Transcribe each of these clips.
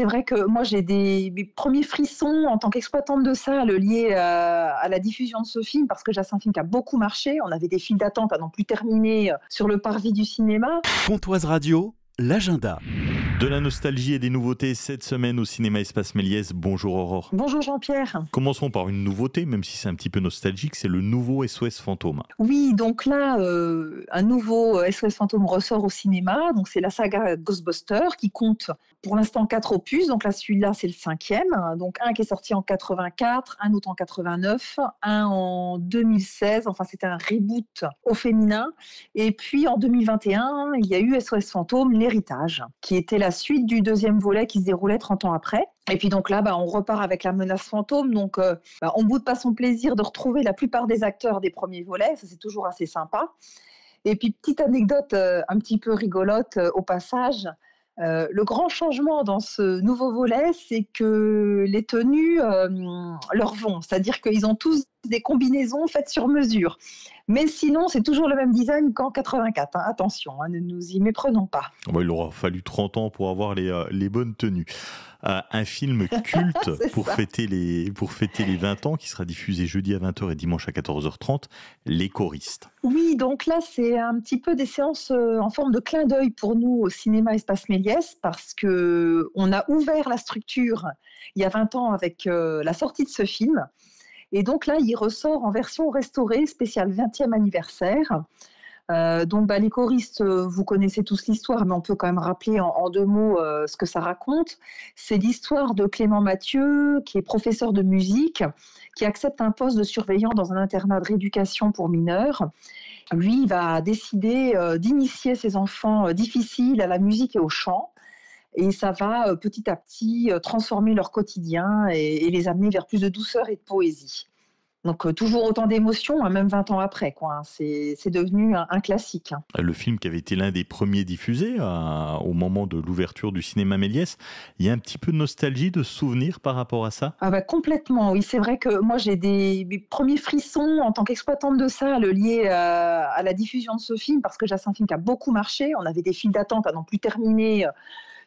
c'est vrai que moi j'ai mes premiers frissons en tant qu'exploitante de salle liés à la diffusion de ce film, parce que c'est un film qui a beaucoup marché. On avait des files d'attente à n'en plus terminer sur le parvis du cinéma. Pontoise Radio, l'agenda. De la nostalgie et des nouveautés cette semaine au cinéma Espace Méliès. Bonjour Aurore. Bonjour Jean-Pierre. Commençons par une nouveauté, même si c'est un petit peu nostalgique, c'est le nouveau SOS Fantôme. Oui, donc là, un nouveau SOS Fantôme ressort au cinéma. Donc c'est la saga Ghostbusters qui compte pour l'instant 4 opus. Donc là, celui-là, c'est le 5e. Donc un qui est sorti en 84, un autre en 89, un en 2016. Enfin, c'était un reboot au féminin. Et puis en 2021, il y a eu SOS Fantôme, l'héritage, qui était la suite du 2e volet qui se déroulait 30 ans après. Et puis donc là, on repart avec la menace fantôme. Donc on boude pas son plaisir de retrouver la plupart des acteurs des premiers volets. Ça, c'est toujours assez sympa. Et puis petite anecdote un petit peu rigolote au passage. Le grand changement dans ce nouveau volet, c'est que les tenues leur vont. C'est-à-dire qu'ils ont tous des combinaisons faites sur mesure. Mais sinon, c'est toujours le même design qu'en 84. Attention, ne nous y méprenons pas. Il aura fallu 30 ans pour avoir les bonnes tenues. Un film culte pour fêter les 20 ans qui sera diffusé jeudi à 20h et dimanche à 14h30, Les Choristes. Oui, donc là, c'est un petit peu des séances en forme de clin d'œil pour nous au cinéma Espace Méliès, parce qu'on a ouvert la structure il y a 20 ans avec la sortie de ce film. Et donc là, il ressort en version restaurée, spéciale 20e anniversaire. Les choristes, vous connaissez tous l'histoire, mais on peut quand même rappeler en 2 mots ce que ça raconte. C'est l'histoire de Clément Mathieu, qui est professeur de musique, qui accepte un poste de surveillant dans un internat de rééducation pour mineurs. Lui, il va décider d'initier ses enfants difficiles à la musique et au chant. Et ça va petit à petit transformer leur quotidien et les amener vers plus de douceur et de poésie. Donc toujours autant d'émotions, même 20 ans après, quoi. C'est devenu un classique. Le film qui avait été l'un des premiers diffusés au moment de l'ouverture du cinéma Méliès, il y a un petit peu de nostalgie, de souvenirs par rapport à ça? Complètement, oui. C'est vrai que moi j'ai mes premiers frissons en tant qu'exploitante de salle liés à la diffusion de ce film, parce que c'est un film qui a beaucoup marché. On avait des files d'attente à n'en plus terminer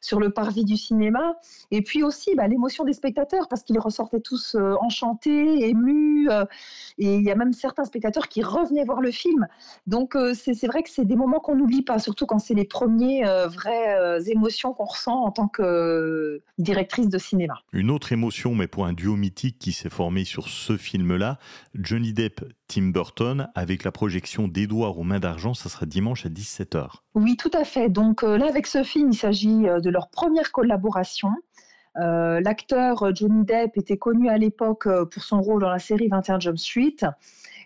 sur le parvis du cinéma, et puis aussi l'émotion des spectateurs, parce qu'ils ressortaient tous enchantés, émus, et il y a même certains spectateurs qui revenaient voir le film. Donc c'est vrai que c'est des moments qu'on n'oublie pas, surtout quand c'est les premières vraies émotions qu'on ressent en tant que directrice de cinéma. Une autre émotion, mais pour un duo mythique qui s'est formé sur ce film-là, Johnny Depp, Tim Burton, avec la projection d'Édouard aux mains d'argent, ça sera dimanche à 17h. Oui, tout à fait. Donc là, avec ce film, il s'agit de leur première collaboration. L'acteur Johnny Depp était connu à l'époque pour son rôle dans la série 21 Jump Street.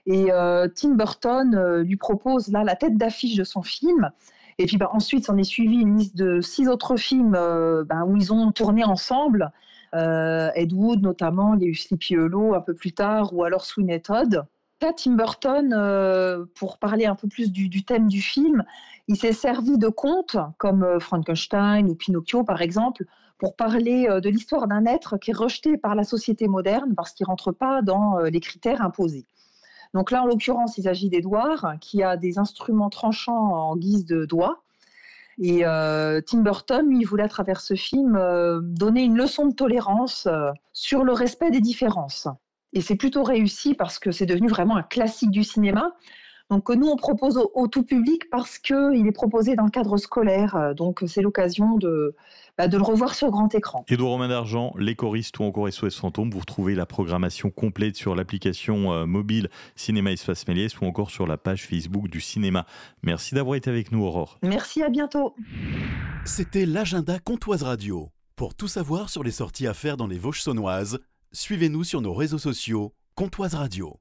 Et Tim Burton lui propose là la tête d'affiche de son film. Et puis ensuite, s'en est suivi une liste de 6 autres films où ils ont tourné ensemble. Ed Wood notamment, il y a eu Sleepy Hollow un peu plus tard, ou alors Sweeney Todd. Là, Tim Burton, pour parler un peu plus du thème du film, il s'est servi de contes comme Frankenstein ou Pinocchio, par exemple, pour parler de l'histoire d'un être qui est rejeté par la société moderne parce qu'il ne rentre pas dans les critères imposés. Donc là, en l'occurrence, il s'agit d'Édouard, qui a des instruments tranchants en guise de doigts. Et Tim Burton, lui, il voulait à travers ce film donner une leçon de tolérance sur le respect des différences. Et c'est plutôt réussi parce que c'est devenu vraiment un classique du cinéma. Donc nous, on propose au tout public parce qu'il est proposé dans le cadre scolaire. Donc c'est l'occasion de le revoir sur grand écran. Édouard aux mains d'argent, Les Choristes ou encore SOS Fantôme, vous retrouvez la programmation complète sur l'application mobile Cinéma Espace Méliès ou encore sur la page Facebook du cinéma. Merci d'avoir été avec nous, Aurore. Merci, à bientôt. C'était l'agenda Pontoise Radio. Pour tout savoir sur les sorties à faire dans les Vosges saunoises, suivez-nous sur nos réseaux sociaux Pontoise Radio.